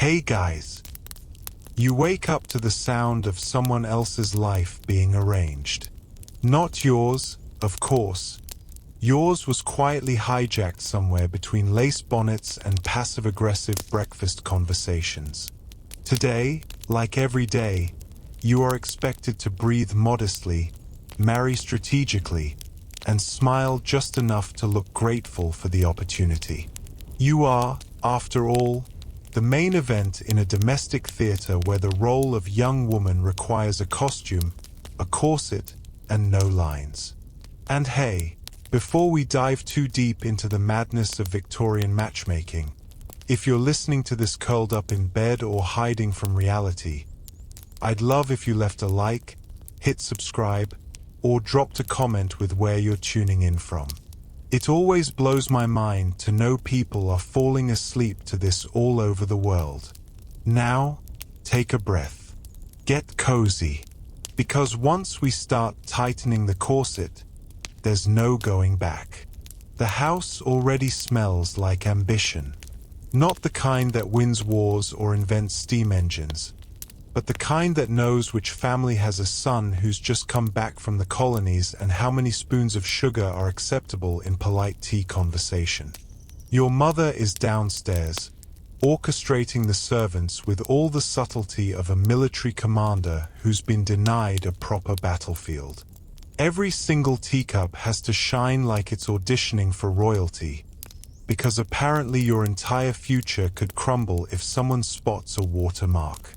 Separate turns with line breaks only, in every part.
Hey guys! You wake up to the sound of someone else's life being arranged. Not yours, of course. Yours was quietly hijacked somewhere between lace bonnets and passive-aggressive breakfast conversations. Today, like every day, you are expected to breathe modestly, marry strategically, and smile just enough to look grateful for the opportunity. You are, after all, the main event in a domestic theater where the role of young woman requires a costume, a corset, and no lines. And hey, before we dive too deep into the madness of Victorian matchmaking, if you're listening to this curled up in bed or hiding from reality, I'd love if you left a like, hit subscribe, or dropped a comment with where you're tuning in from. It always blows my mind to know people are falling asleep to this all over the world. Now, take a breath. Get cozy. Because once we start tightening the corset, there's no going back. The house already smells like ambition. Not the kind that wins wars or invents steam engines, but the kind that knows which family has a son who's just come back from the colonies and how many spoons of sugar are acceptable in polite tea conversation. Your mother is downstairs, orchestrating the servants with all the subtlety of a military commander who's been denied a proper battlefield. Every single teacup has to shine like it's auditioning for royalty, because apparently your entire future could crumble if someone spots a watermark.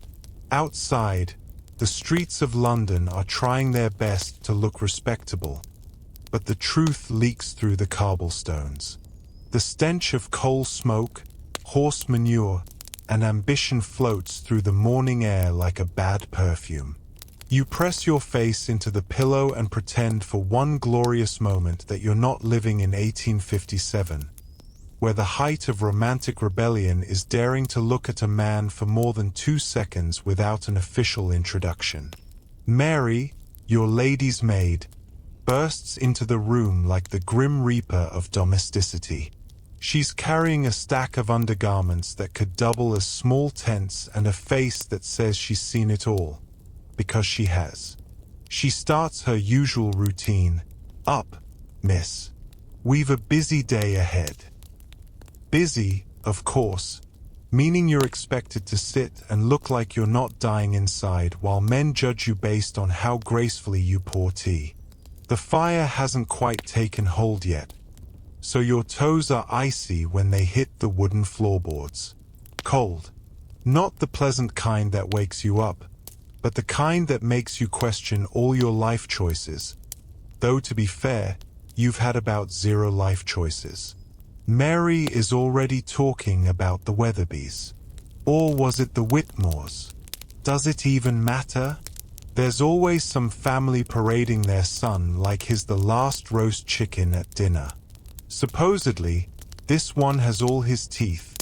Outside, the streets of London are trying their best to look respectable, but the truth leaks through the cobblestones. The stench of coal smoke, horse manure, and ambition floats through the morning air like a bad perfume. You press your face into the pillow and pretend for one glorious moment that you're not living in 1857, where the height of romantic rebellion is daring to look at a man for more than 2 seconds without an official introduction. Mary, your lady's maid, bursts into the room like the grim reaper of domesticity. She's carrying a stack of undergarments that could double as small tents and a face that says she's seen it all, because she has. She starts her usual routine. Up, miss. We've a busy day ahead. Busy, of course, meaning you're expected to sit and look like you're not dying inside while men judge you based on how gracefully you pour tea. The fire hasn't quite taken hold yet, so your toes are icy when they hit the wooden floorboards. Cold. Not the pleasant kind that wakes you up, but the kind that makes you question all your life choices. Though to be fair, you've had about 0 life choices. Mary is already talking about the Weatherbys. Or was it the Whitmores? Does it even matter? There's always some family parading their son like he's the last roast chicken at dinner. Supposedly, this one has all his teeth,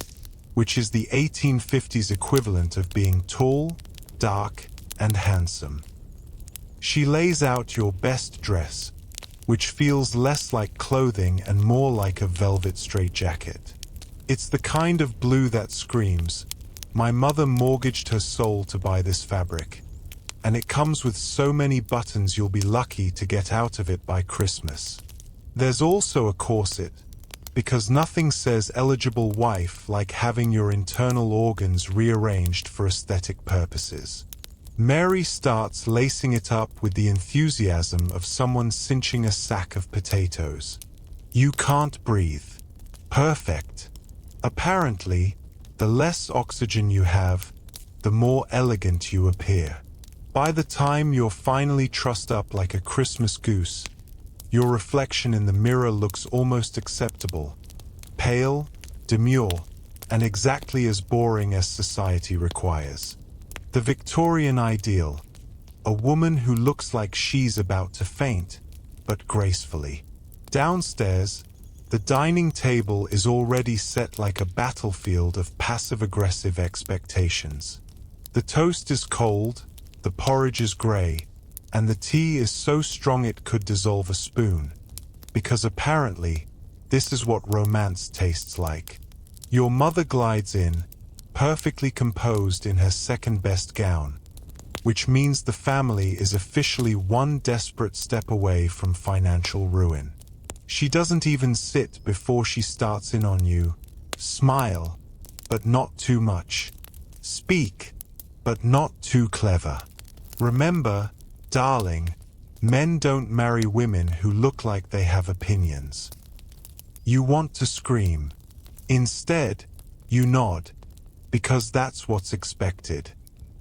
which is the 1850s equivalent of being tall, dark, and handsome. She lays out your best dress, which feels less like clothing and more like a velvet straitjacket. It's the kind of blue that screams, "My mother mortgaged her soul to buy this fabric, and it comes with so many buttons you'll be lucky to get out of it by Christmas." There's also a corset, because nothing says eligible wife like having your internal organs rearranged for aesthetic purposes. Mary starts lacing it up with the enthusiasm of someone cinching a sack of potatoes. You can't breathe. Perfect. Apparently, the less oxygen you have, the more elegant you appear. By the time you're finally trussed up like a Christmas goose, your reflection in the mirror looks almost acceptable. Pale, demure, and exactly as boring as society requires. The Victorian ideal. A woman who looks like she's about to faint, but gracefully. Downstairs, the dining table is already set like a battlefield of passive-aggressive expectations. The toast is cold, the porridge is grey, and the tea is so strong it could dissolve a spoon. Because apparently, this is what romance tastes like. Your mother glides in, perfectly composed in her second-best gown, which means the family is officially one desperate step away from financial ruin. She doesn't even sit before she starts in on you. Smile, but not too much. Speak, but not too clever. Remember, darling, men don't marry women who look like they have opinions. You want to scream. Instead, you nod, because that's what's expected.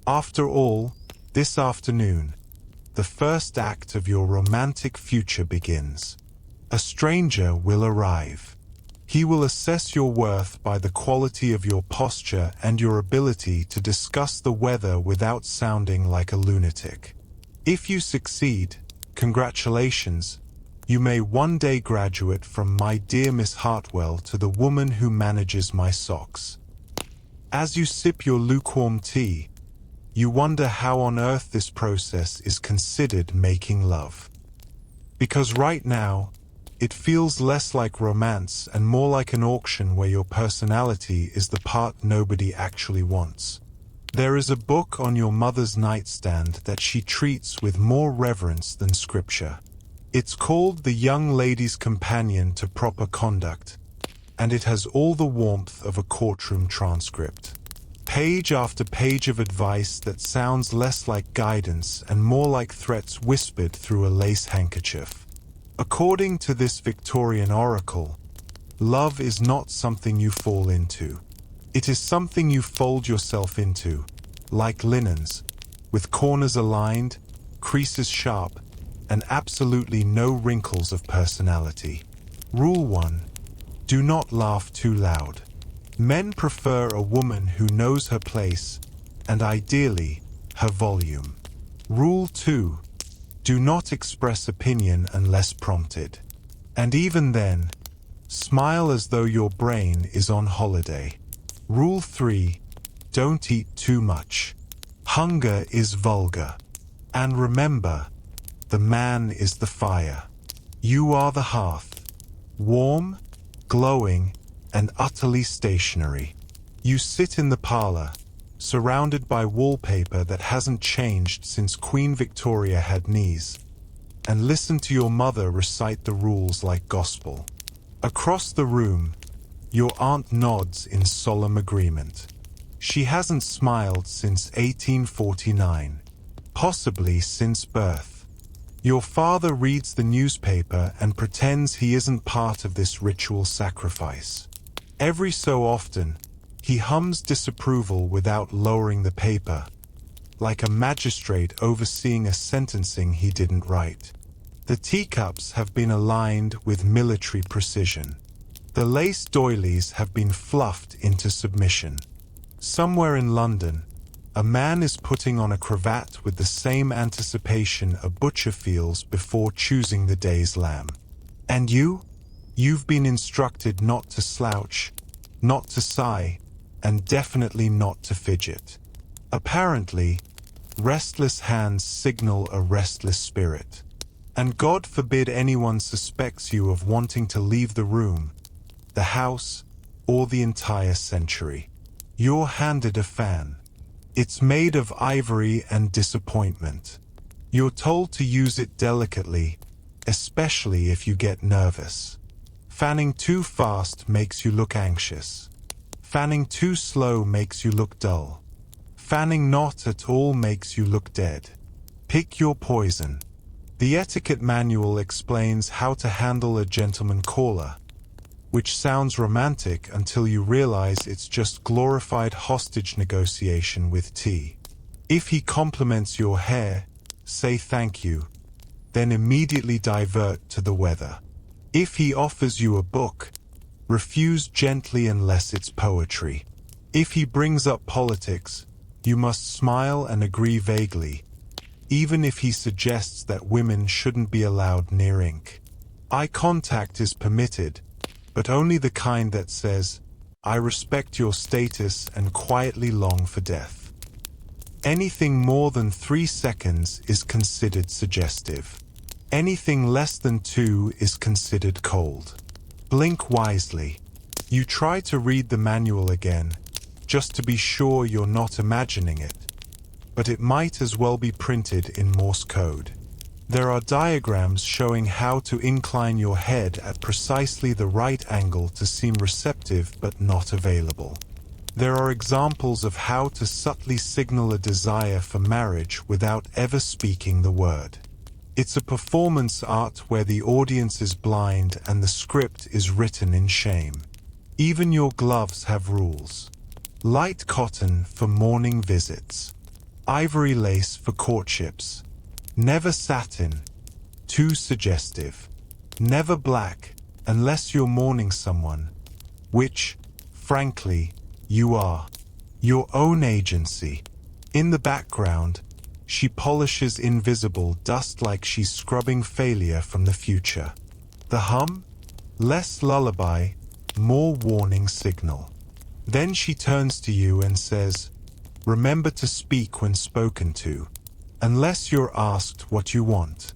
After all, this afternoon, the first act of your romantic future begins. A stranger will arrive. He will assess your worth by the quality of your posture and your ability to discuss the weather without sounding like a lunatic. If you succeed, congratulations. You may one day graduate from my dear Miss Hartwell to the woman who manages my socks. As you sip your lukewarm tea, you wonder how on earth this process is considered making love. Because right now, it feels less like romance and more like an auction where your personality is the part nobody actually wants. There is a book on your mother's nightstand that she treats with more reverence than scripture. It's called The Young Lady's Companion to Proper Conduct, and it has all the warmth of a courtroom transcript. Page after page of advice that sounds less like guidance and more like threats whispered through a lace handkerchief. According to this Victorian oracle, love is not something you fall into. It is something you fold yourself into, like linens, with corners aligned, creases sharp, and absolutely no wrinkles of personality. Rule 1. Do not laugh too loud. Men prefer a woman who knows her place, and ideally, her volume. Rule 2. Do not express opinion unless prompted. And even then, smile as though your brain is on holiday. Rule 3. Don't eat too much. Hunger is vulgar. And remember, the man is the fire. You are the hearth. Warm, glowing, and utterly stationary. You sit in the parlor, surrounded by wallpaper that hasn't changed since Queen Victoria had knees, and listen to your mother recite the rules like gospel. Across the room, your aunt nods in solemn agreement. She hasn't smiled since 1849, possibly since birth. Your father reads the newspaper and pretends he isn't part of this ritual sacrifice. Every so often, he hums disapproval without lowering the paper, like a magistrate overseeing a sentencing he didn't write. The teacups have been aligned with military precision. The lace doilies have been fluffed into submission. Somewhere in London, a man is putting on a cravat with the same anticipation a butcher feels before choosing the day's lamb. And you've been instructed not to slouch, not to sigh, and definitely not to fidget. Apparently, restless hands signal a restless spirit. And God forbid anyone suspects you of wanting to leave the room, the house, or the entire century. You're handed a fan. It's made of ivory and disappointment. You're told to use it delicately, especially if you get nervous. Fanning too fast makes you look anxious. Fanning too slow makes you look dull. Fanning not at all makes you look dead. Pick your poison. The etiquette manual explains how to handle a gentleman caller, which sounds romantic until you realize it's just glorified hostage negotiation with tea. If he compliments your hair, say thank you, then immediately divert to the weather. If he offers you a book, refuse gently unless it's poetry. If he brings up politics, you must smile and agree vaguely, even if he suggests that women shouldn't be allowed near ink. Eye contact is permitted, but only the kind that says, "I respect your status and quietly long for death." Anything more than 3 seconds is considered suggestive. Anything less than 2 is considered cold. Blink wisely. You try to read the manual again, just to be sure you're not imagining it. But it might as well be printed in Morse code. There are diagrams showing how to incline your head at precisely the right angle to seem receptive but not available. There are examples of how to subtly signal a desire for marriage without ever speaking the word. It's a performance art where the audience is blind and the script is written in shame. Even your gloves have rules. Light cotton for morning visits. Ivory lace for courtships. Never satin. Too suggestive. Never black, unless you're mourning someone. Which, frankly, you are. Your own agency. In the background, she polishes invisible dust like she's scrubbing failure from the future. The hum? Less lullaby, more warning signal. Then she turns to you and says, "Remember to speak when spoken to, unless you're asked what you want.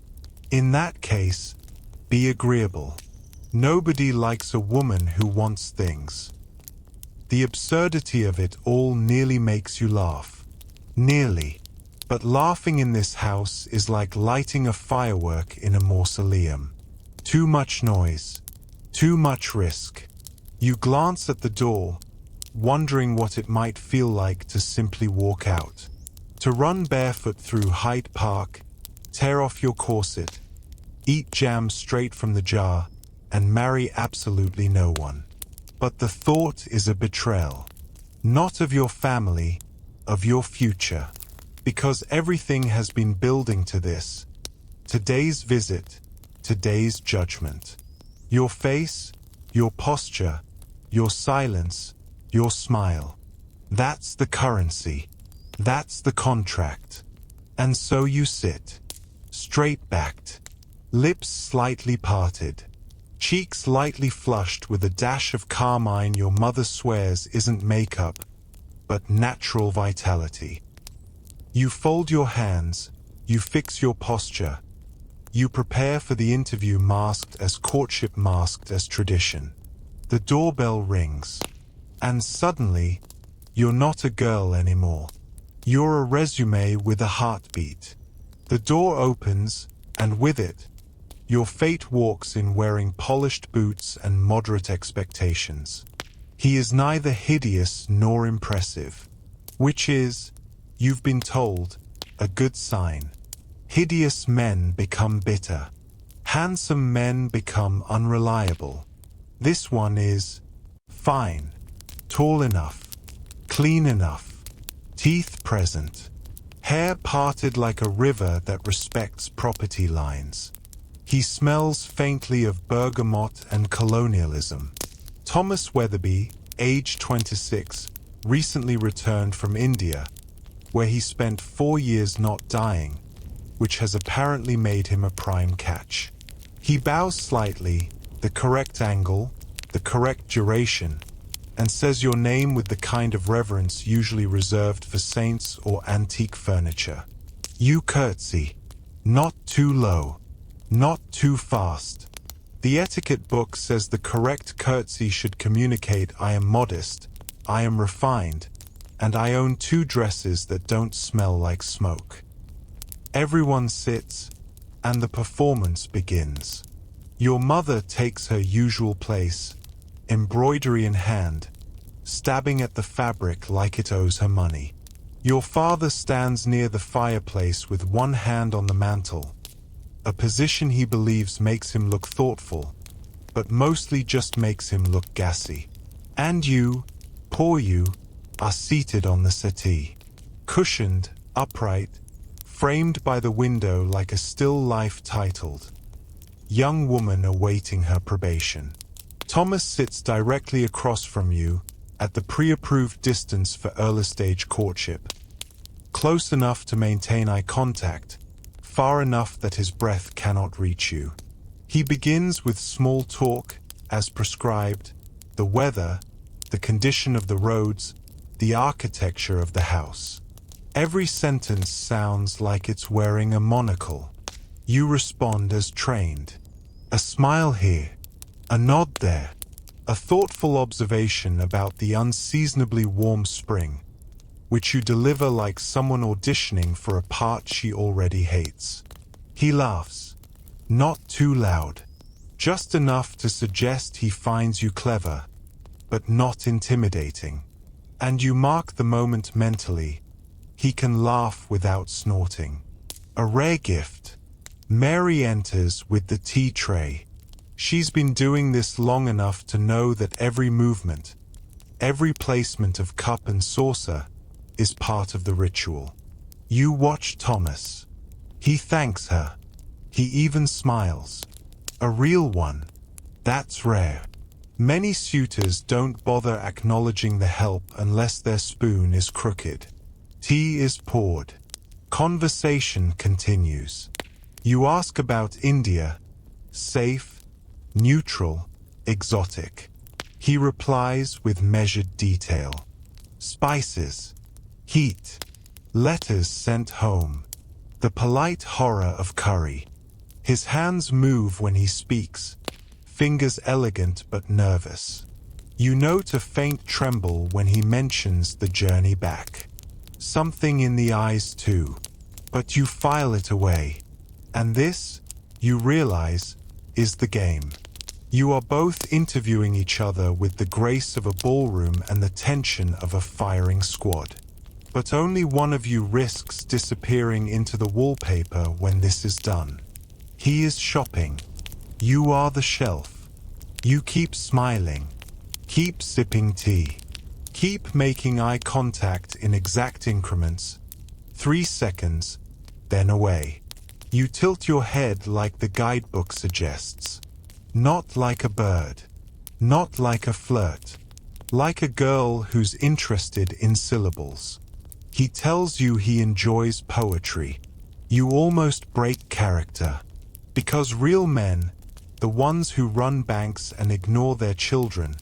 In that case, be agreeable. Nobody likes a woman who wants things." The absurdity of it all nearly makes you laugh. Nearly. But laughing in this house is like lighting a firework in a mausoleum. Too much noise. Too much risk. You glance at the door, wondering what it might feel like to simply walk out. To run barefoot through Hyde Park, tear off your corset, eat jam straight from the jar, and marry absolutely no one. But the thought is a betrayal. Not of your family, of your future. Because everything has been building to this. Today's visit, today's judgment. Your face, your posture, your silence, your smile. That's the currency. That's the contract. And so you sit, straight-backed, lips slightly parted, cheeks lightly flushed with a dash of carmine your mother swears isn't makeup, but natural vitality. You fold your hands, you fix your posture, you prepare for the interview masked as courtship, masked as tradition. The doorbell rings, and suddenly, you're not a girl anymore. You're a resume with a heartbeat. The door opens, and with it, your fate walks in wearing polished boots and moderate expectations. He is neither hideous nor impressive, which is, you've been told, a good sign. Hideous men become bitter. Handsome men become unreliable. This one is fine, tall enough, clean enough, teeth present, hair parted like a river that respects property lines. He smells faintly of bergamot and colonialism. Thomas Weatherby, age 26, recently returned from India, where he spent 4 years not dying, which has apparently made him a prime catch. He bows slightly, the correct angle, the correct duration, and says your name with the kind of reverence usually reserved for saints or antique furniture. You curtsy. Not too low. Not too fast. The etiquette book says the correct curtsy should communicate I am modest, I am refined, and I own 2 dresses that don't smell like smoke. Everyone sits, and the performance begins. Your mother takes her usual place, embroidery in hand, stabbing at the fabric like it owes her money. Your father stands near the fireplace with one hand on the mantel, a position he believes makes him look thoughtful, but mostly just makes him look gassy. And you, poor you, are seated on the settee, cushioned, upright, framed by the window like a still life titled, "Young Woman Awaiting Her Probation." Thomas sits directly across from you, at the pre-approved distance for early-stage courtship, close enough to maintain eye contact, far enough that his breath cannot reach you. He begins with small talk, as prescribed, the weather, the condition of the roads, the architecture of the house. Every sentence sounds like it's wearing a monocle. You respond as trained. A smile here, a nod there, A thoughtful observation about the unseasonably warm spring, which you deliver like someone auditioning for a part she already hates. He laughs. Not too loud. Just enough to suggest he finds you clever, but not intimidating. And you mark the moment mentally. He can laugh without snorting. A rare gift. Mary enters with the tea tray. She's been doing this long enough to know that every movement, every placement of cup and saucer is part of the ritual. You watch Thomas. He thanks her. He even smiles. A real one. That's rare. Many suitors don't bother acknowledging the help unless their spoon is crooked. Tea is poured. Conversation continues. You ask about India. Safe, neutral, exotic. He replies with measured detail. Spices, heat, letters sent home. The polite horror of curry. His hands move when he speaks, fingers elegant but nervous. You note a faint tremble when he mentions the journey back. Something in the eyes too, but you file it away. And this, you realize, is the game. You are both interviewing each other with the grace of a ballroom and the tension of a firing squad. But only one of you risks disappearing into the wallpaper when this is done. He is shopping. You are the shelf. You keep smiling. Keep sipping tea. Keep making eye contact in exact increments. 3 seconds, then away. You tilt your head like the guidebook suggests. Not like a bird. Not like a flirt. Like a girl who's interested in syllables. He tells you he enjoys poetry. You almost break character. Because real men, the ones who run banks and ignore their children,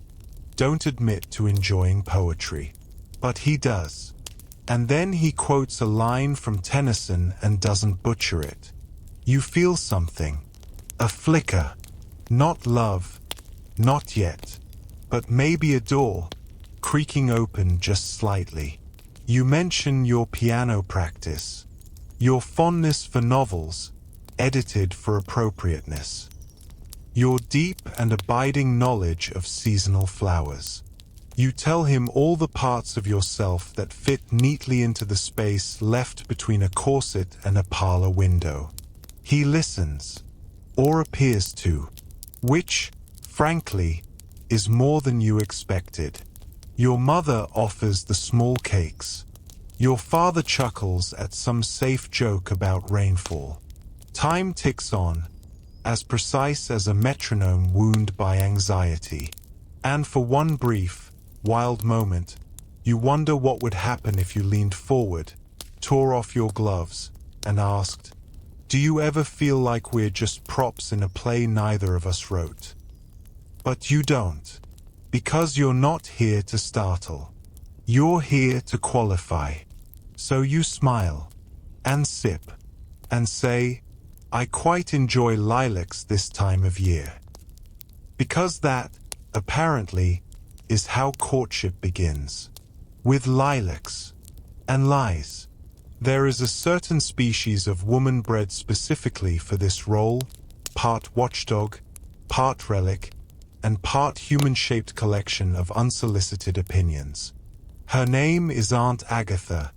don't admit to enjoying poetry. But he does. And then he quotes a line from Tennyson and doesn't butcher it. You feel something. A flicker. Not love. Not yet. But maybe a door, creaking open just slightly. You mention your piano practice. Your fondness for novels, edited for appropriateness. Your deep and abiding knowledge of seasonal flowers. You tell him all the parts of yourself that fit neatly into the space left between a corset and a parlor window. He listens, or appears to, which, frankly, is more than you expected. Your mother offers the small cakes. Your father chuckles at some safe joke about rainfall. Time ticks on, as precise as a metronome wounded by anxiety. And for one brief, wild moment, you wonder what would happen if you leaned forward, tore off your gloves, and asked, "Do you ever feel like we're just props in a play neither of us wrote?" But you don't, because you're not here to startle. You're here to qualify. So you smile, and sip, and say, "I quite enjoy lilacs this time of year." Because that, apparently, is how courtship begins. With lilacs. And lies. There is a certain species of woman bred specifically for this role, part watchdog, part relic, and part human-shaped collection of unsolicited opinions. Her name is Aunt Agatha,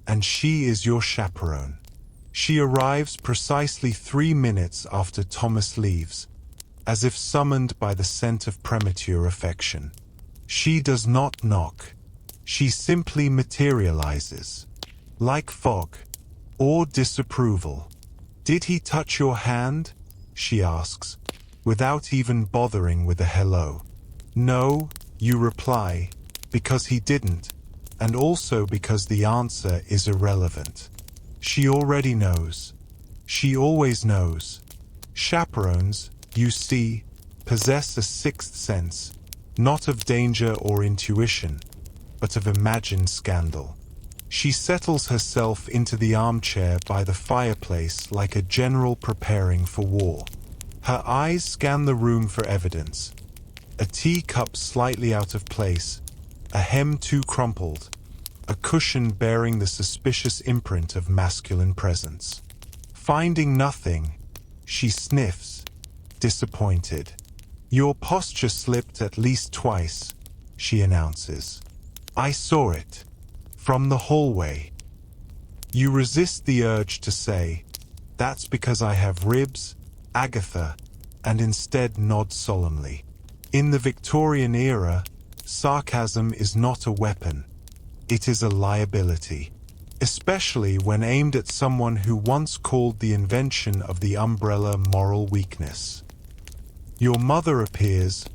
and she is your chaperone. She arrives precisely 3 minutes after Thomas leaves, as if summoned by the scent of premature affection. She does not knock. She simply materializes. Like fog. Or disapproval. "Did he touch your hand?" she asks, without even bothering with a hello. "No," you reply, because he didn't, and also because the answer is irrelevant. She already knows. She always knows. Chaperones, you see, possess a sixth sense, not of danger or intuition, but of imagined scandal. She settles herself into the armchair by the fireplace like a general preparing for war. Her eyes scan the room for evidence. A teacup slightly out of place, a hem too crumpled, a cushion bearing the suspicious imprint of masculine presence. Finding nothing, she sniffs, disappointed. Your posture slipped at least twice, she announces. I saw it. From the hallway. You resist the urge to say, that's because I have ribs, Agatha, and instead nod solemnly. In the Victorian era, sarcasm is not a weapon. It is a liability, especially when aimed at someone who once called the invention of the umbrella moral weakness. Your mother appears,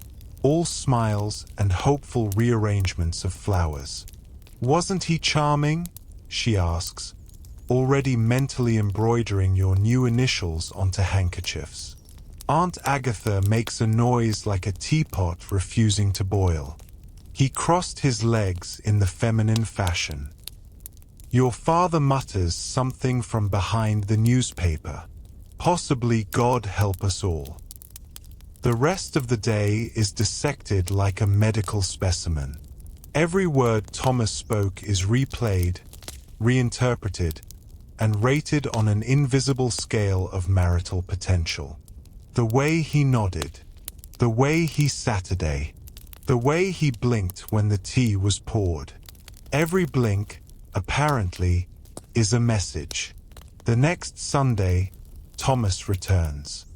all smiles and hopeful rearrangements of flowers. Wasn't he charming? She asks, already mentally embroidering your new initials onto handkerchiefs. Aunt Agatha makes a noise like a teapot refusing to boil. He crossed his legs in the feminine fashion. Your father mutters something from behind the newspaper. Possibly God help us all. The rest of the day is dissected like a medical specimen. Every word Thomas spoke is replayed, reinterpreted, and rated on an invisible scale of marital potential. The way he nodded, the way he Saturday, the way he blinked when the tea was poured. Every blink, apparently, is a message. The next Sunday, Thomas returns.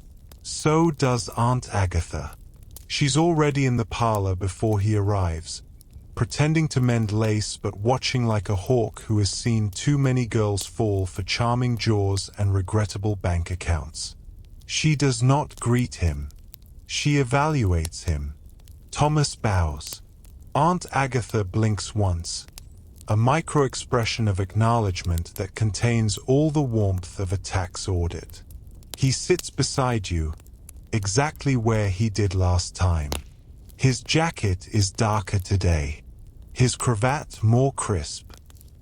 So does Aunt Agatha. She's already in the parlor before he arrives, pretending to mend lace but watching like a hawk who has seen too many girls fall for charming jaws and regrettable bank accounts. She does not greet him. She evaluates him. Thomas bows. Aunt Agatha blinks once, a micro-expression of acknowledgement that contains all the warmth of a tax audit. He sits beside you, exactly where he did last time. His jacket is darker today, his cravat more crisp.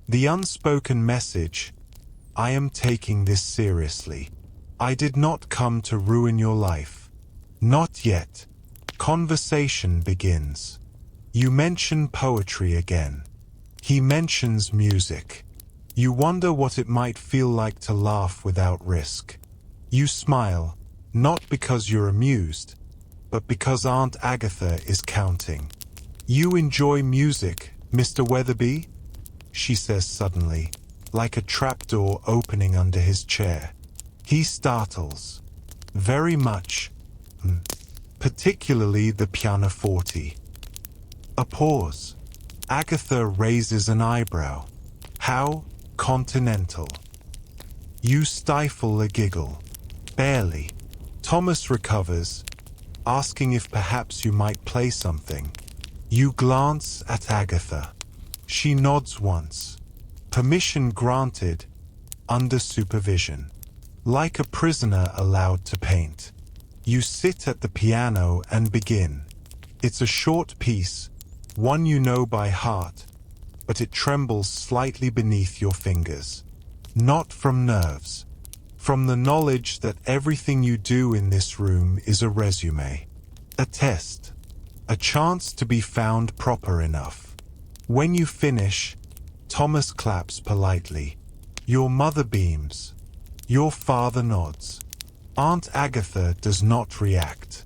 The unspoken message, I am taking this seriously. I did not come to ruin your life. Not yet. Conversation begins. You mention poetry again. He mentions music. You wonder what it might feel like to laugh without risk. You smile, not because you're amused, but because Aunt Agatha is counting. You enjoy music, Mr. Weatherby? She says suddenly, like a trapdoor opening under his chair. He startles. Very much. Particularly the pianoforte. A pause. Agatha raises an eyebrow. How continental. You stifle a giggle. Barely. Thomas recovers, asking if perhaps you might play something. You glance at Agatha. She nods once. Permission granted, under supervision. Like a prisoner allowed to paint. You sit at the piano and begin. It's a short piece, one you know by heart, but it trembles slightly beneath your fingers. Not from nerves. From the knowledge that everything you do in this room is a resume. A test. A chance to be found proper enough. When you finish, Thomas claps politely. Your mother beams. Your father nods. Aunt Agatha does not react.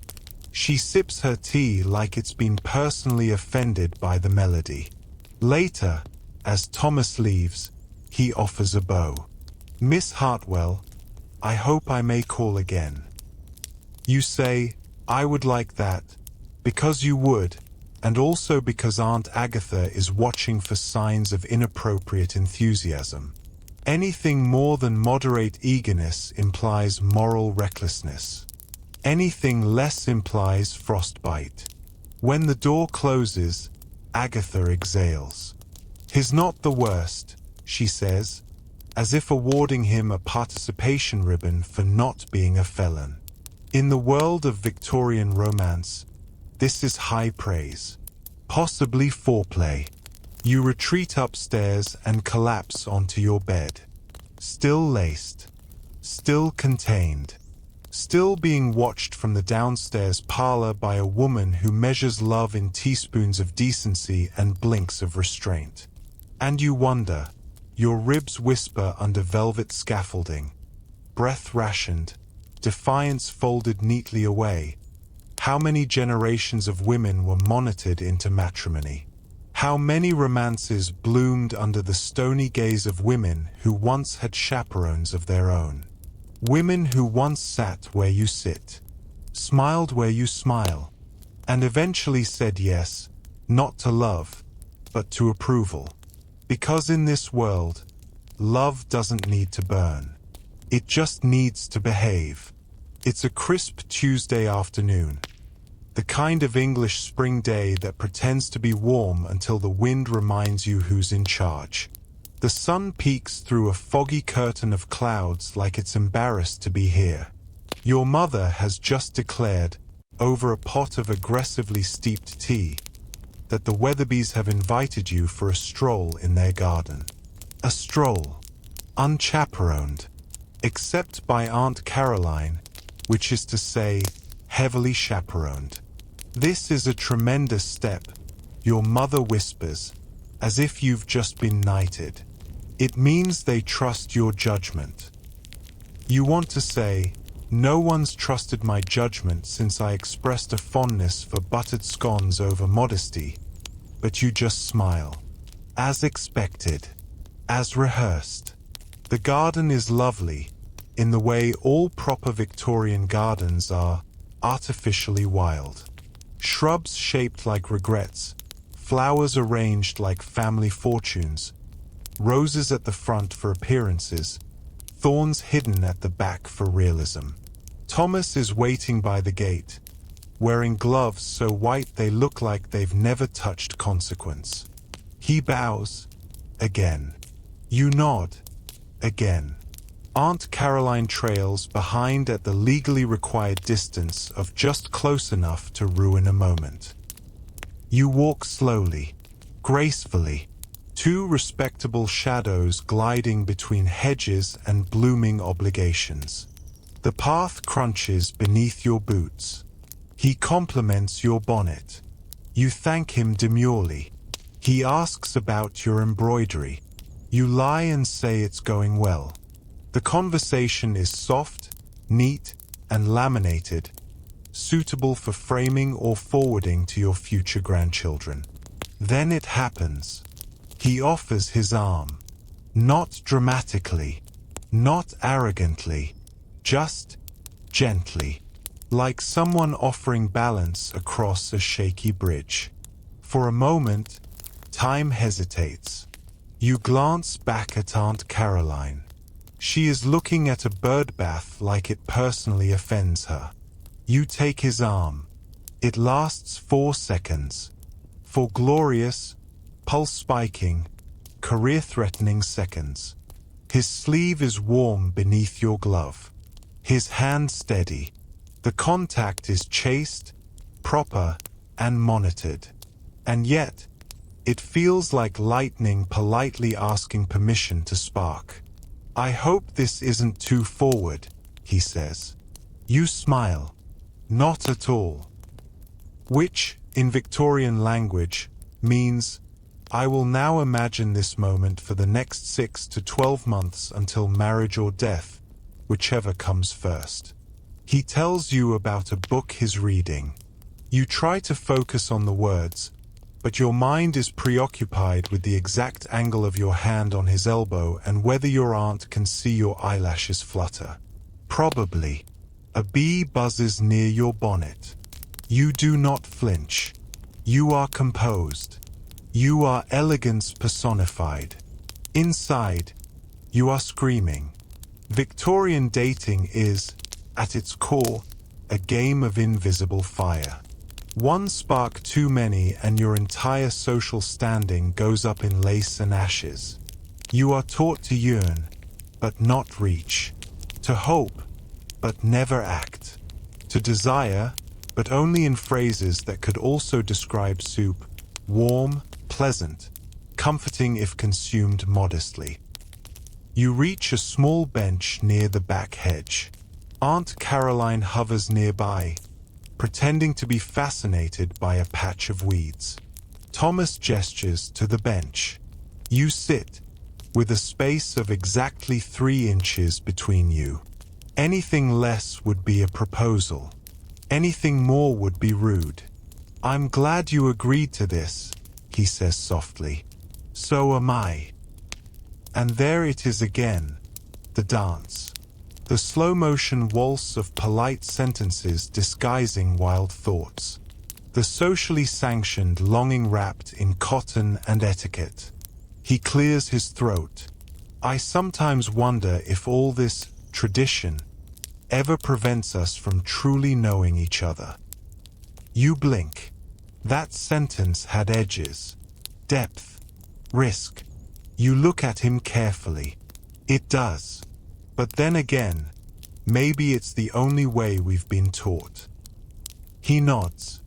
She sips her tea like it's been personally offended by the melody. Later, as Thomas leaves, he offers a bow. Miss Hartwell, I hope I may call again. You say, I would like that, because you would, and also because Aunt Agatha is watching for signs of inappropriate enthusiasm. Anything more than moderate eagerness implies moral recklessness. Anything less implies frostbite. When the door closes, Agatha exhales. "'Tis not the worst," she says, as if awarding him a participation ribbon for not being a felon. In the world of Victorian romance, this is high praise. Possibly foreplay. You retreat upstairs and collapse onto your bed. Still laced. Still contained. still being watched from the downstairs parlor by a woman who measures love in teaspoons of decency and blinks of restraint. And you wonder, your ribs whisper under velvet scaffolding, breath rationed, defiance folded neatly away. How many generations of women were monitored into matrimony? How many romances bloomed under the stony gaze of women who once had chaperones of their own? Women who once sat where you sit, smiled where you smile, and eventually said yes, not to love, but to approval. Because in this world, love doesn't need to burn. It just needs to behave. It's a crisp Tuesday afternoon. The kind of English spring day that pretends to be warm until the wind reminds you who's in charge. The sun peeks through a foggy curtain of clouds like it's embarrassed to be here. Your mother has just declared, over a pot of aggressively steeped tea, that the Weatherbys have invited you for a stroll in their garden. A stroll, unchaperoned, except by Aunt Caroline, which is to say, heavily chaperoned. This is a tremendous step, your mother whispers, as if you've just been knighted. It means they trust your judgment. You want to say, no one's trusted my judgment since I expressed a fondness for buttered scones over modesty, but you just smile. As expected, as rehearsed. The garden is lovely, in the way all proper Victorian gardens are, artificially wild. Shrubs shaped like regrets, flowers arranged like family fortunes, roses at the front for appearances, thorns hidden at the back for realism. Thomas is waiting by the gate, wearing gloves so white they look like they've never touched consequence. He bows, again. You nod, again. Aunt Caroline trails behind at the legally required distance of just close enough to ruin a moment. You walk slowly, gracefully, two respectable shadows gliding between hedges and blooming obligations. The path crunches beneath your boots. He compliments your bonnet. You thank him demurely. He asks about your embroidery. You lie and say it's going well. The conversation is soft, neat, and laminated, suitable for framing or forwarding to your future grandchildren. Then it happens. He offers his arm. Not dramatically, not arrogantly, just gently, like someone offering balance across a shaky bridge. For a moment, time hesitates. You glance back at Aunt Caroline. She is looking at a birdbath like it personally offends her. You take his arm. It lasts 4 seconds. 4 glorious, pulse-spiking, career-threatening seconds. His sleeve is warm beneath your glove. His hand steady. The contact is chaste, proper, and monitored. And yet, it feels like lightning politely asking permission to spark. I hope this isn't too forward, he says. You smile. Not at all. Which, in Victorian language, means, I will now imagine this moment for the next 6 to 12 months until marriage or death, whichever comes first. He tells you about a book he's reading. You try to focus on the words, but your mind is preoccupied with the exact angle of your hand on his elbow and whether your aunt can see your eyelashes flutter. Probably. A bee buzzes near your bonnet. You do not flinch. You are composed. You are elegance personified. Inside, you are screaming. Victorian dating is, at its core, a game of invisible fire. One spark too many and your entire social standing goes up in lace and ashes. You are taught to yearn, but not reach. To hope, but never act. To desire, but only in phrases that could also describe soup, warm, pleasant, comforting if consumed modestly. You reach a small bench near the back hedge. Aunt Caroline hovers nearby, pretending to be fascinated by a patch of weeds. Thomas gestures to the bench. You sit, with a space of exactly 3 inches between you. Anything less would be a proposal. Anything more would be rude. I'm glad you agreed to this, he says softly. So am I. And there it is again, the dance. The slow-motion waltz of polite sentences disguising wild thoughts. The socially sanctioned longing wrapped in cotton and etiquette. He clears his throat. I sometimes wonder if all this tradition ever prevents us from truly knowing each other. You blink. That sentence had edges, depth, risk. You look at him carefully. It does. But then again, maybe it's the only way we've been taught. He nods.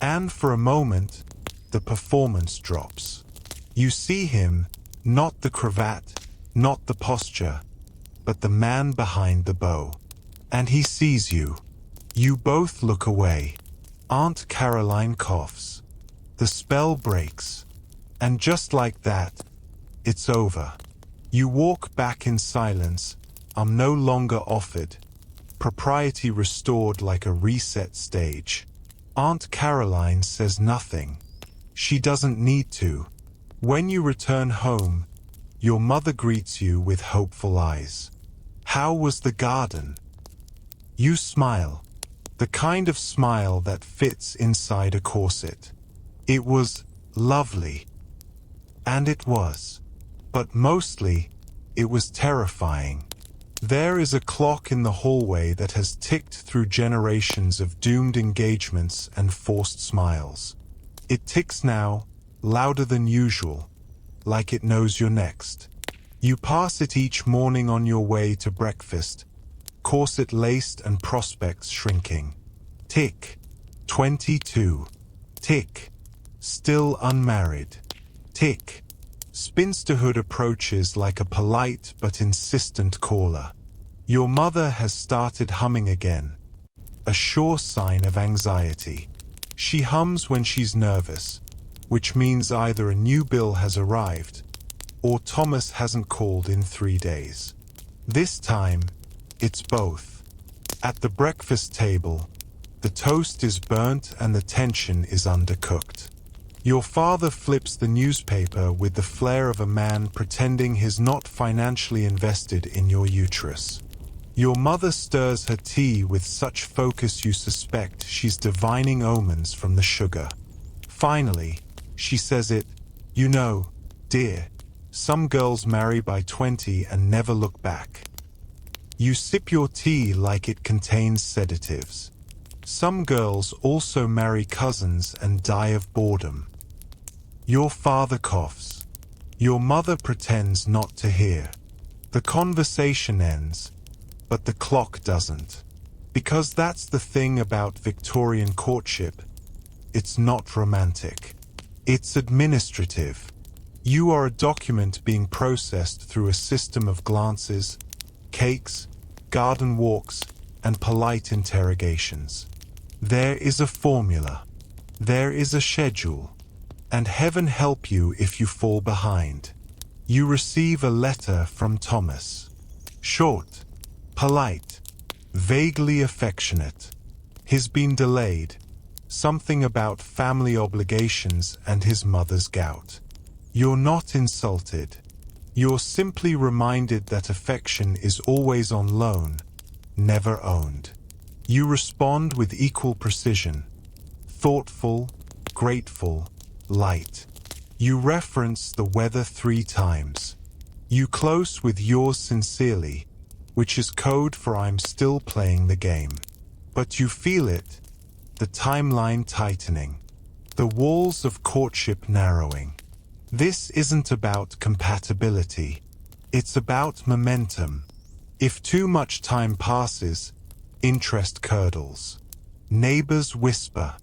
And for a moment, the performance drops. You see him, not the cravat, not the posture, but the man behind the bow. And he sees you. You both look away. Aunt Caroline coughs. The spell breaks. And just like that, it's over. You walk back in silence. I'm no longer offered. Propriety restored like a reset stage. Aunt Caroline says nothing. She doesn't need to. When you return home, your mother greets you with hopeful eyes. How was the garden? You smile. The kind of smile that fits inside a corset. It was lovely. And it was. But mostly, it was terrifying. There is a clock in the hallway that has ticked through generations of doomed engagements and forced smiles. It ticks now, louder than usual, like it knows you're next. You pass it each morning on your way to breakfast, corset laced and prospects shrinking. Tick. 22. Tick. Still unmarried. Tick. Spinsterhood approaches like a polite but insistent caller. Your mother has started humming again. A sure sign of anxiety. She hums when she's nervous, which means either a new bill has arrived, or Thomas hasn't called in 3 days. This time, it's both. At the breakfast table, the toast is burnt and the tension is undercooked. Your father flips the newspaper with the flair of a man pretending he's not financially invested in your uterus. Your mother stirs her tea with such focus you suspect she's divining omens from the sugar. Finally, she says it, you know, dear, some girls marry by 20 and never look back. You sip your tea like it contains sedatives. Some girls also marry cousins and die of boredom. Your father coughs. Your mother pretends not to hear. The conversation ends, but the clock doesn't. Because that's the thing about Victorian courtship. It's not romantic. It's administrative. You are a document being processed through a system of glances, cakes, garden walks, and polite interrogations. There is a formula. There is a schedule. And heaven help you if you fall behind. You receive a letter from Thomas. Short, polite, vaguely affectionate. He's been delayed. Something about family obligations and his mother's gout. You're not insulted. You're simply reminded that affection is always on loan, never owned. You respond with equal precision. Thoughtful, grateful, light. You reference the weather 3 times. You close with yours sincerely, which is code for I'm still playing the game. But you feel it, the timeline tightening, the walls of courtship narrowing. This isn't about compatibility. It's about momentum. If too much time passes, interest curdles. Neighbors whisper.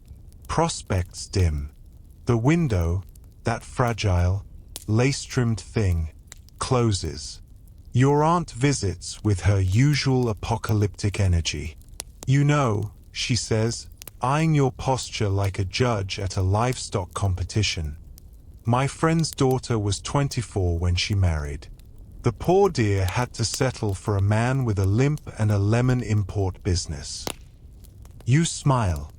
Prospects dim. The window, that fragile, lace-trimmed thing, closes. Your aunt visits with her usual apocalyptic energy. "You know," she says, eyeing your posture like a judge at a livestock competition, "my friend's daughter was 24 when she married. The poor dear had to settle for a man with a limp and a lemon import business." You smile,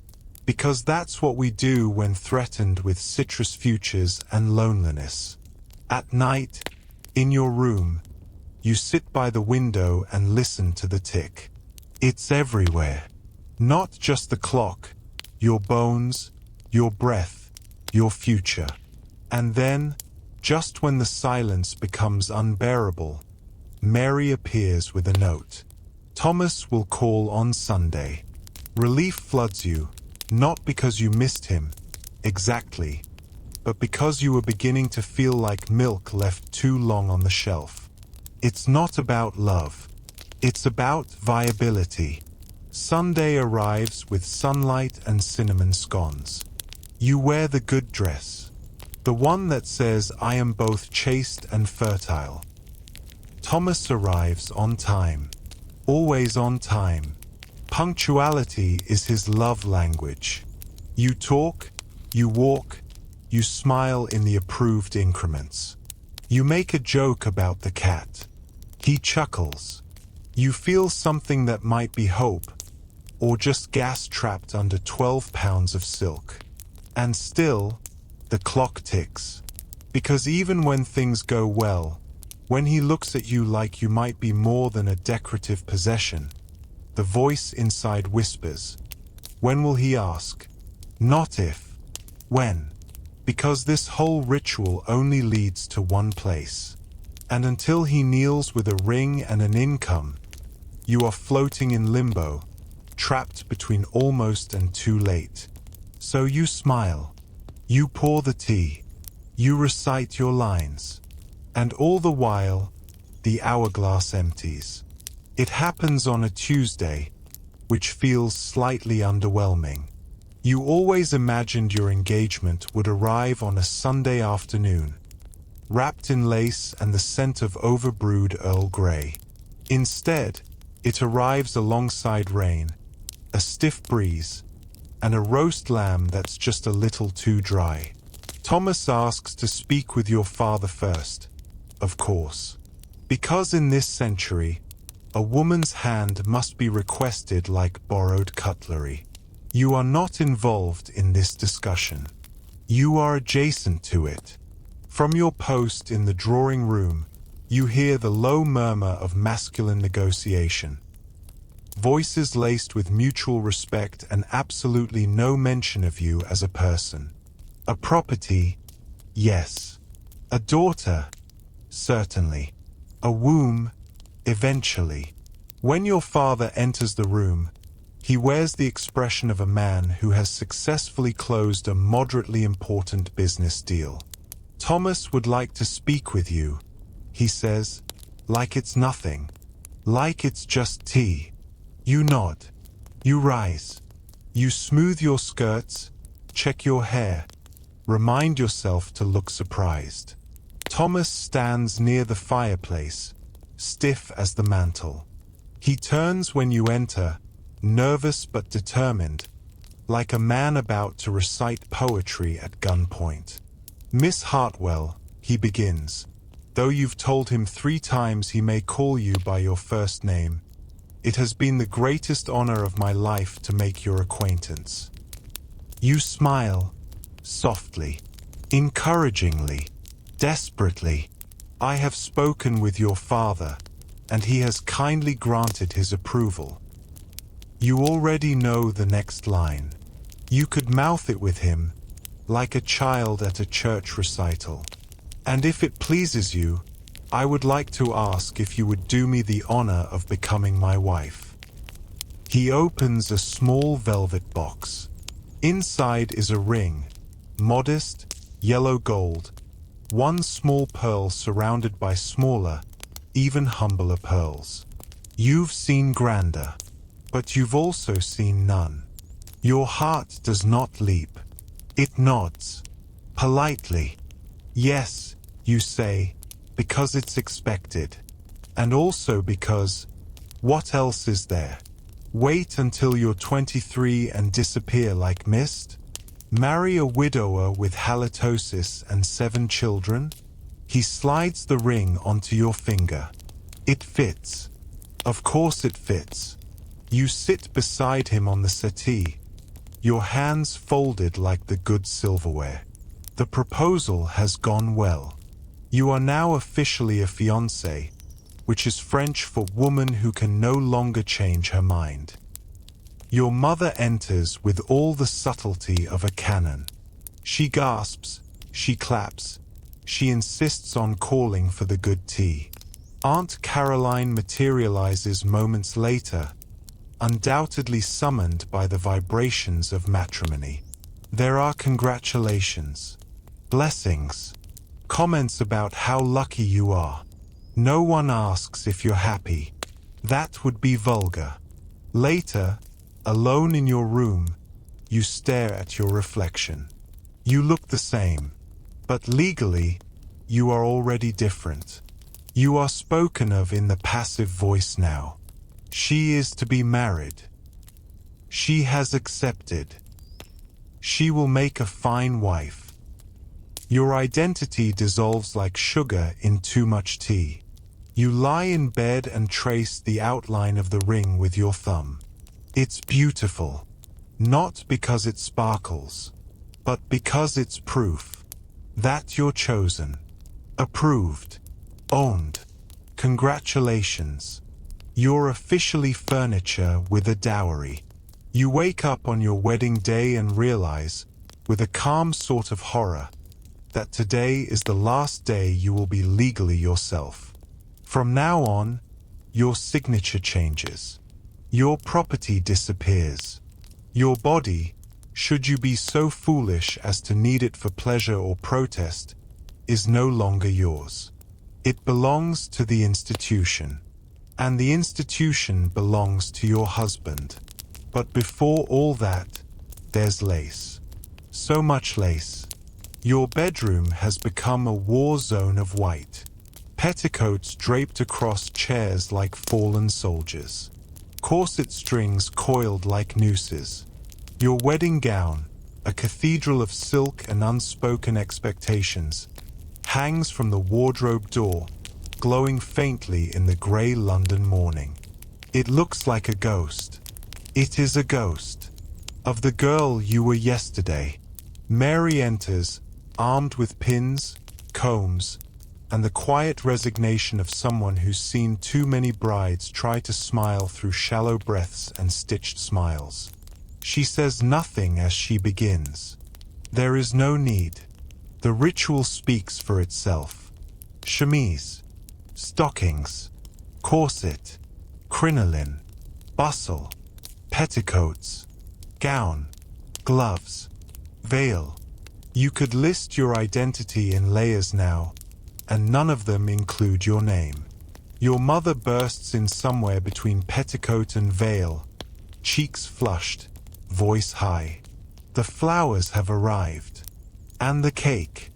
because that's what we do when threatened with citrus futures and loneliness. At night, in your room, you sit by the window and listen to the tick. It's everywhere. Not just the clock, your bones, your breath, your future. And then, just when the silence becomes unbearable, Mary appears with a note. "Thomas will call on Sunday." Relief floods you, not because you missed him, exactly, but because you were beginning to feel like milk left too long on the shelf. It's not about love. It's about viability. Sunday arrives with sunlight and cinnamon scones. You wear the good dress. The one that says, "I am both chaste and fertile." Thomas arrives on time. Always on time. Punctuality is his love language. You talk, you walk, you smile in the approved increments. You make a joke about the cat. He chuckles. You feel something that might be hope, or just gas trapped under 12 pounds of silk. And still, the clock ticks. Because even when things go well, when he looks at you like you might be more than a decorative possession, the voice inside whispers, "When will he ask?" Not if. When. Because this whole ritual only leads to one place. And until he kneels with a ring and an income, you are floating in limbo, trapped between almost and too late. So you smile. You pour the tea. You recite your lines. And all the while, the hourglass empties. It happens on a Tuesday, which feels slightly underwhelming. You always imagined your engagement would arrive on a Sunday afternoon, wrapped in lace and the scent of overbrewed Earl Grey. Instead, it arrives alongside rain, a stiff breeze, and a roast lamb that's just a little too dry. Thomas asks to speak with your father first, of course. Because in this century, a woman's hand must be requested like borrowed cutlery. You are not involved in this discussion. You are adjacent to it. From your post in the drawing room, you hear the low murmur of masculine negotiation. Voices laced with mutual respect and absolutely no mention of you as a person. A property? Yes. A daughter? Certainly. A womb? Eventually. When your father enters the room, he wears the expression of a man who has successfully closed a moderately important business deal. "Thomas would like to speak with you," he says, like it's nothing, like it's just tea. You nod. You rise. You smooth your skirts, check your hair, remind yourself to look surprised. Thomas stands near the fireplace, stiff as the mantle. He turns when you enter, nervous but determined, like a man about to recite poetry at gunpoint. "Miss Hartwell," he begins, though you've told him 3 times he may call you by your first name. "It has been the greatest honor of my life to make your acquaintance." You smile, softly, encouragingly, desperately. "I have spoken with your father, and he has kindly granted his approval." You already know the next line. You could mouth it with him, like a child at a church recital. "And if it pleases you, I would like to ask if you would do me the honor of becoming my wife." He opens a small velvet box. Inside is a ring, modest, yellow gold, one small pearl surrounded by smaller, even humbler pearls. You've seen grander, but you've also seen none. Your heart does not leap. It nods. Politely. "Yes," you say, "because it's expected." And also because, what else is there? Wait until you're 23 and disappear like mist? Marry a widower with halitosis and 7 children? He slides the ring onto your finger. It fits. Of course it fits. You sit beside him on the settee, your hands folded like the good silverware. The proposal has gone well. You are now officially a fiancé, which is French for woman who can no longer change her mind. Your mother enters with all the subtlety of a cannon. She gasps, she claps, she insists on calling for the good tea. Aunt Caroline materializes moments later, undoubtedly summoned by the vibrations of matrimony. There are congratulations, blessings, comments about how lucky you are. No one asks if you're happy. That would be vulgar. Later, alone in your room, you stare at your reflection. You look the same, but legally, you are already different. You are spoken of in the passive voice now. She is to be married. She has accepted. She will make a fine wife. Your identity dissolves like sugar in too much tea. You lie in bed and trace the outline of the ring with your thumb. It's beautiful, not because it sparkles, but because it's proof that you're chosen, approved, owned. Congratulations. You're officially furniture with a dowry. You wake up on your wedding day and realize, with a calm sort of horror, that today is the last day you will be legally yourself. From now on, your signature changes. Your property disappears. Your body, should you be so foolish as to need it for pleasure or protest, is no longer yours. It belongs to the institution. And the institution belongs to your husband. But before all that, there's lace. So much lace. Your bedroom has become a war zone of white. Petticoats draped across chairs like fallen soldiers. Corset strings coiled like nooses. Your wedding gown, a cathedral of silk and unspoken expectations, hangs from the wardrobe door, glowing faintly in the grey London morning. It looks like a ghost. It is a ghost of the girl you were yesterday. Mary enters, armed with pins, combs, and the quiet resignation of someone who's seen too many brides try to smile through shallow breaths and stitched smiles. She says nothing as she begins. There is no need. The ritual speaks for itself. Chemise, stockings, corset, crinoline, bustle, petticoats, gown, gloves, veil. You could list your identity in layers now, and none of them include your name. Your mother bursts in somewhere between petticoat and veil, cheeks flushed, voice high. The flowers have arrived. And the cake.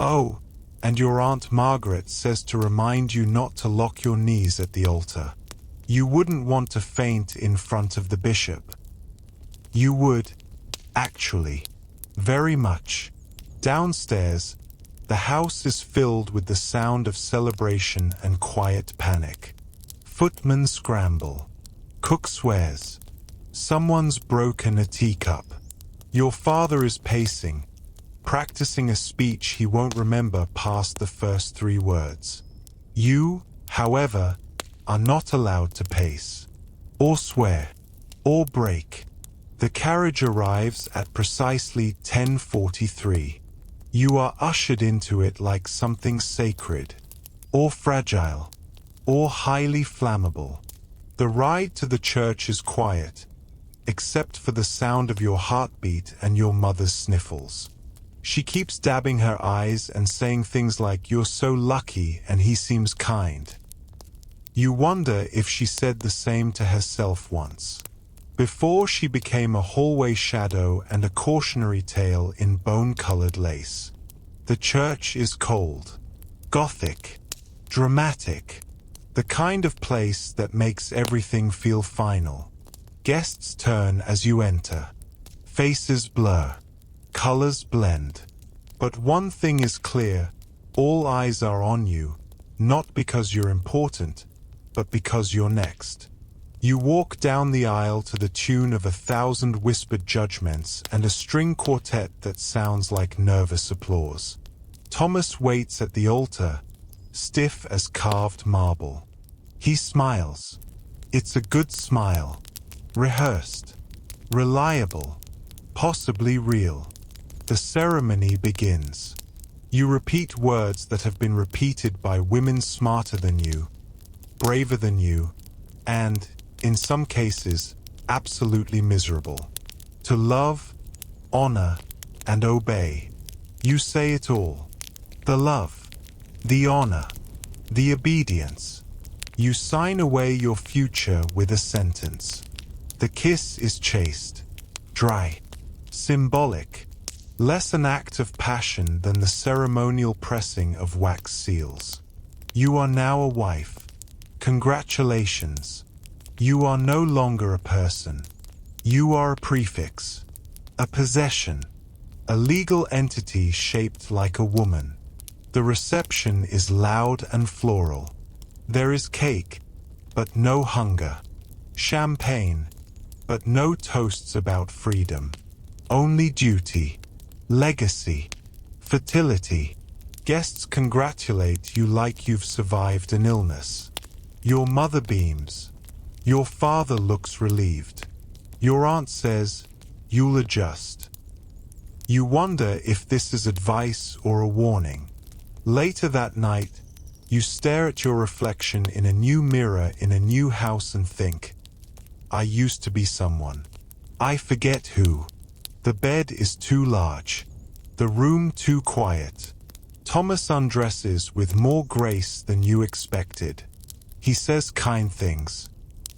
Oh, and your Aunt Margaret says to remind you not to lock your knees at the altar. You wouldn't want to faint in front of the bishop. You would, actually, very much. Downstairs, the house is filled with the sound of celebration and quiet panic. Footmen scramble. Cook swears. Someone's broken a teacup. Your father is pacing, practicing a speech he won't remember past the first 3 words. You, however, are not allowed to pace, or swear, or break. The carriage arrives at precisely 10:43. You are ushered into it like something sacred, or fragile, or highly flammable. The ride to the church is quiet, except for the sound of your heartbeat and your mother's sniffles. She keeps dabbing her eyes and saying things like, "You're so lucky," and "He seems kind." You wonder if she said the same to herself once, before she became a hallway shadow and a cautionary tale in bone-colored lace. The church is cold, gothic, dramatic. The kind of place that makes everything feel final. Guests turn as you enter. Faces blur. Colors blend. But one thing is clear, all eyes are on you, not because you're important, but because you're next. You walk down the aisle to the tune of 1,000 whispered judgments and a string quartet that sounds like nervous applause. Thomas waits at the altar, stiff as carved marble. He smiles. It's a good smile. Rehearsed. Reliable. Possibly real. The ceremony begins. You repeat words that have been repeated by women smarter than you, braver than you, and, in some cases, absolutely miserable. To love, honor, and obey. You say it all. The love, the honor, the obedience. You sign away your future with a sentence. The kiss is chaste, dry, symbolic. Less an act of passion than the ceremonial pressing of wax seals. You are now a wife. Congratulations. You are no longer a person. You are a prefix. A possession. A legal entity shaped like a woman. The reception is loud and floral. There is cake, but no hunger. Champagne, but no toasts about freedom. Only duty. Legacy. Fertility. Guests congratulate you like you've survived an illness. Your mother beams. Your father looks relieved. Your aunt says, "You'll adjust." You wonder if this is advice or a warning. Later that night, you stare at your reflection in a new mirror in a new house and think, "I used to be someone. I forget who." The bed is too large. The room too quiet. Thomas undresses with more grace than you expected. He says kind things.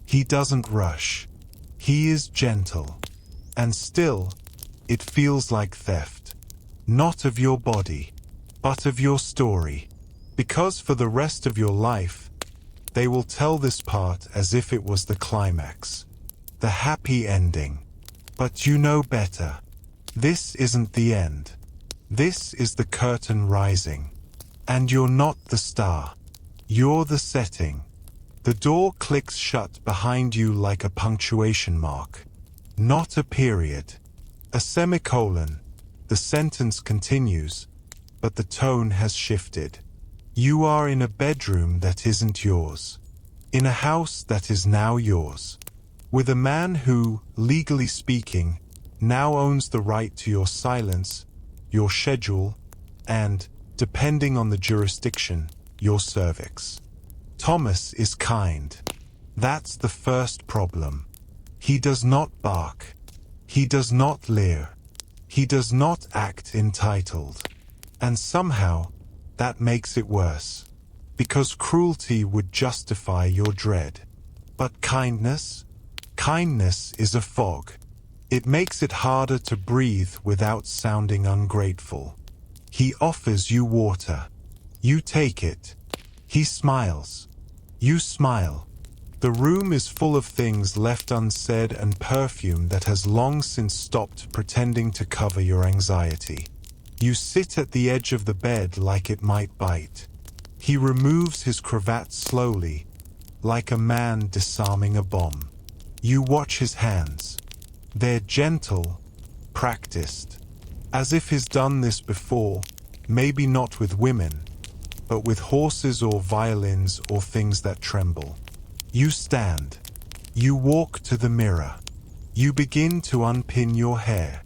He doesn't rush. He is gentle. And still, it feels like theft. Not of your body, but of your story. Because for the rest of your life, they will tell this part as if it was the climax. The happy ending. But you know better. This isn't the end. This is the curtain rising. And you're not the star. You're the setting. The door clicks shut behind you like a punctuation mark. Not a period. A semicolon. The sentence continues, but the tone has shifted. You are in a bedroom that isn't yours. In a house that is now yours. With a man who, legally speaking, now owns the right to your silence, your schedule, and, depending on the jurisdiction, your cervix. Thomas is kind. That's the first problem. He does not bark. He does not leer. He does not act entitled. And somehow, that makes it worse. Because cruelty would justify your dread. But kindness? Kindness is a fog. It makes it harder to breathe without sounding ungrateful. He offers you water. You take it. He smiles. You smile. The room is full of things left unsaid and perfume that has long since stopped pretending to cover your anxiety. You sit at the edge of the bed like it might bite. He removes his cravat slowly, like a man disarming a bomb. You watch his hands. They're gentle, practiced, as if he's done this before, maybe not with women, but with horses or violins or things that tremble. You stand. You walk to the mirror. You begin to unpin your hair.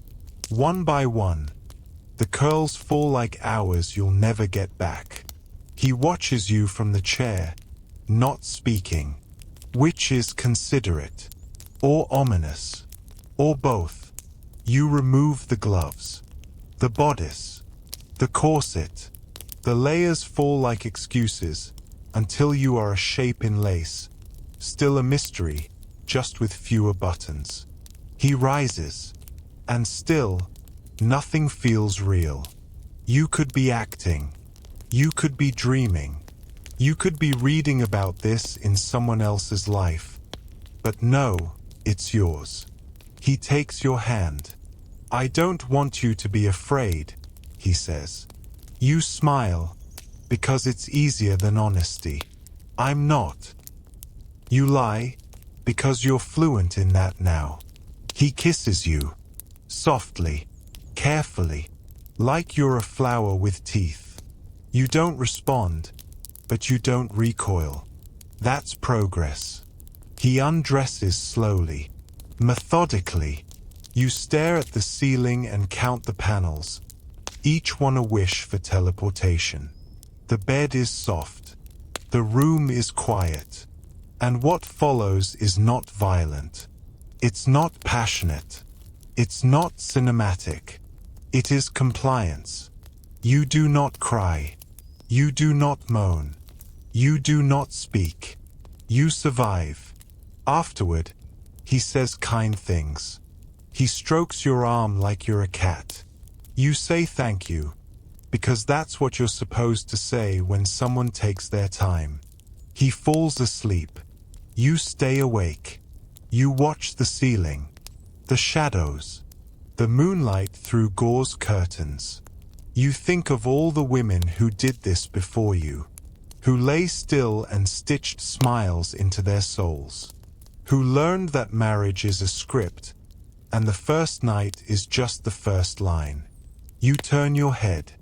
One by one, the curls fall like hours you'll never get back. He watches you from the chair, not speaking, which is considerate, or ominous. Or both. You remove the gloves, the bodice, the corset. The layers fall like excuses until you are a shape in lace, still a mystery, just with fewer buttons. He rises, and still, nothing feels real. You could be acting. You could be dreaming. You could be reading about this in someone else's life, but no, it's yours. He takes your hand. I don't want you to be afraid, he says. You smile, because it's easier than honesty. I'm not. You lie, because you're fluent in that now. He kisses you, softly, carefully, like you're a flower with teeth. You don't respond, but you don't recoil. That's progress. He undresses slowly, methodically. You stare at the ceiling and count the panels, each one a wish for teleportation. The bed is soft. The room is quiet. And what follows is not violent. It's not passionate. It's not cinematic. It is compliance. You do not cry. You do not moan. You do not speak. You survive. Afterward, he says kind things. He strokes your arm like you're a cat. You say thank you, because that's what you're supposed to say when someone takes their time. He falls asleep. You stay awake. You watch the ceiling, the shadows, the moonlight through gauze curtains. You think of all the women who did this before you, who lay still and stitched smiles into their souls, who learned that marriage is a script, and the first night is just the first line. You turn your head.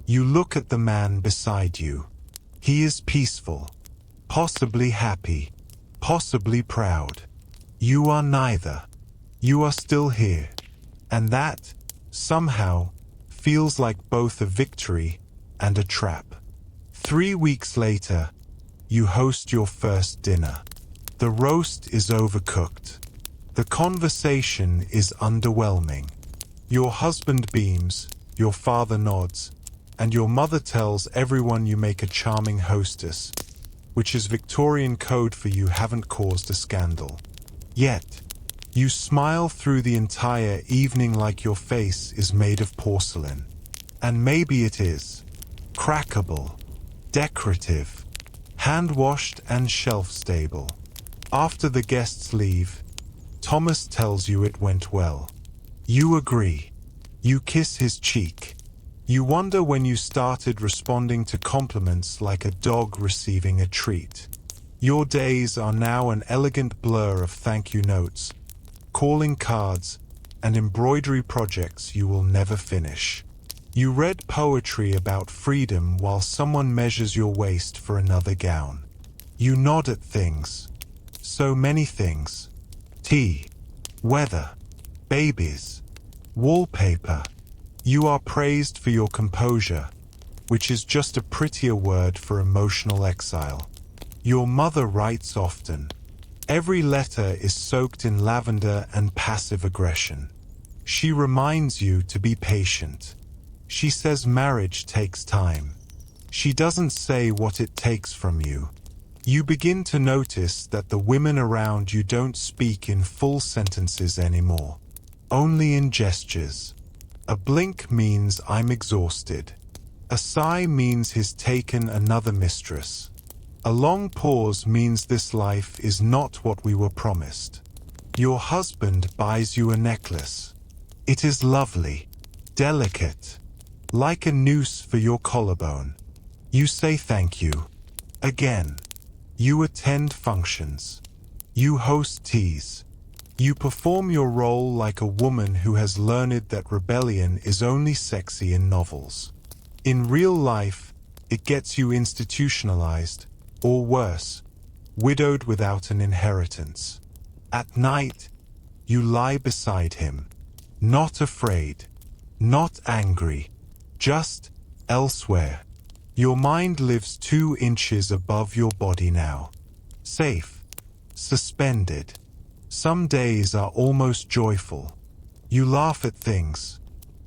You look at the man beside you. He is peaceful, possibly happy, possibly proud. You are neither. You are still here. And that, somehow, feels like both a victory and a trap. 3 weeks later, you host your first dinner. The roast is overcooked. The conversation is underwhelming. Your husband beams, your father nods, and your mother tells everyone you make a charming hostess, which is Victorian code for you haven't caused a scandal. Yet, you smile through the entire evening like your face is made of porcelain. And maybe it is. Crackable, decorative, hand-washed and shelf-stable. After the guests leave, Thomas tells you it went well. You agree. You kiss his cheek. You wonder when you started responding to compliments like a dog receiving a treat. Your days are now an elegant blur of thank you notes, calling cards, and embroidery projects you will never finish. You read poetry about freedom while someone measures your waist for another gown. You nod at things. So many things. Tea, weather, babies, wallpaper. You are praised for your composure, which is just a prettier word for emotional exile. Your mother writes often. Every letter is soaked in lavender and passive aggression. She reminds you to be patient. She says marriage takes time. She doesn't say what it takes from you. You begin to notice that the women around you don't speak in full sentences anymore, only in gestures. A blink means I'm exhausted. A sigh means he's taken another mistress. A long pause means this life is not what we were promised. Your husband buys you a necklace. It is lovely, delicate, like a noose for your collarbone. You say thank you. Again. You attend functions. You host teas. You perform your role like a woman who has learned that rebellion is only sexy in novels. In real life, it gets you institutionalized, or worse, widowed without an inheritance. At night, you lie beside him, not afraid, not angry, just elsewhere. Your mind lives 2 inches above your body now. Safe, suspended. Some days are almost joyful. You laugh at things,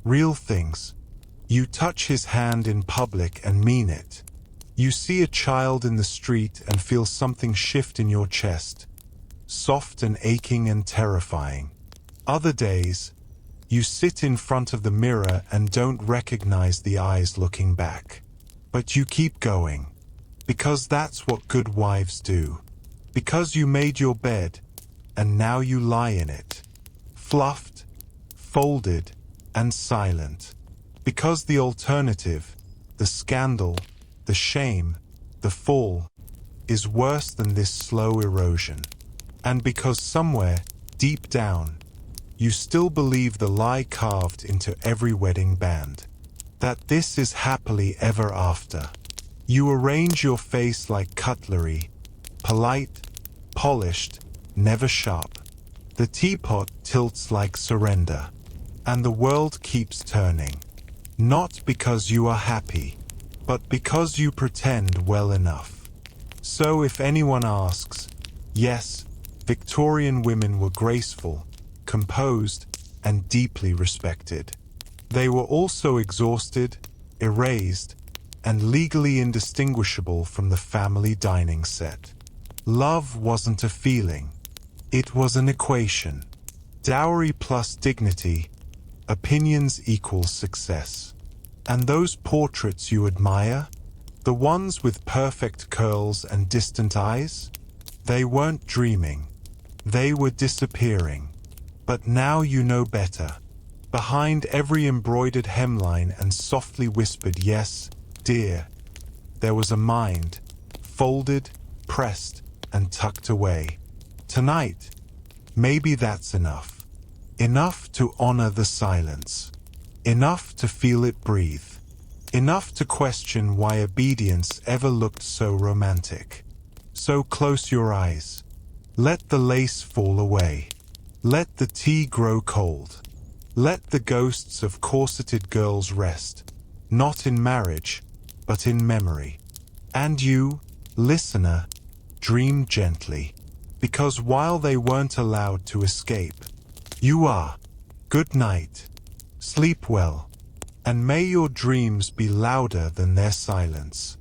real things. You touch his hand in public and mean it. You see a child in the street and feel something shift in your chest, soft and aching and terrifying. Other days, you sit in front of the mirror and don't recognize the eyes looking back. But you keep going. Because that's what good wives do. Because you made your bed, and now you lie in it. Fluffed, folded, and silent. Because the alternative, the scandal, the shame, the fall, is worse than this slow erosion. And because somewhere, deep down, you still believe the lie carved into every wedding band, that this is happily ever after. You arrange your face like cutlery, polite, polished, never sharp. The teapot tilts like surrender, and the world keeps turning. Not because you are happy, but because you pretend well enough. So if anyone asks, yes, Victorian women were graceful, composed, and deeply respected. They were also exhausted, erased, and legally indistinguishable from the family dining set. Love wasn't a feeling. It was an equation. Dowry plus dignity, opinions equals success. And those portraits you admire, the ones with perfect curls and distant eyes, they weren't dreaming. They were disappearing. But now you know better. Behind every embroidered hemline and softly whispered yes, dear, there was a mind, folded, pressed, and tucked away. Tonight, maybe that's enough. Enough to honor the silence. Enough to feel it breathe. Enough to question why obedience ever looked so romantic. So close your eyes. Let the lace fall away. Let the tea grow cold. Let the ghosts of corseted girls rest, not in marriage, but in memory. And you, listener, dream gently, because while they weren't allowed to escape, you are. Good night. Sleep well, and may your dreams be louder than their silence.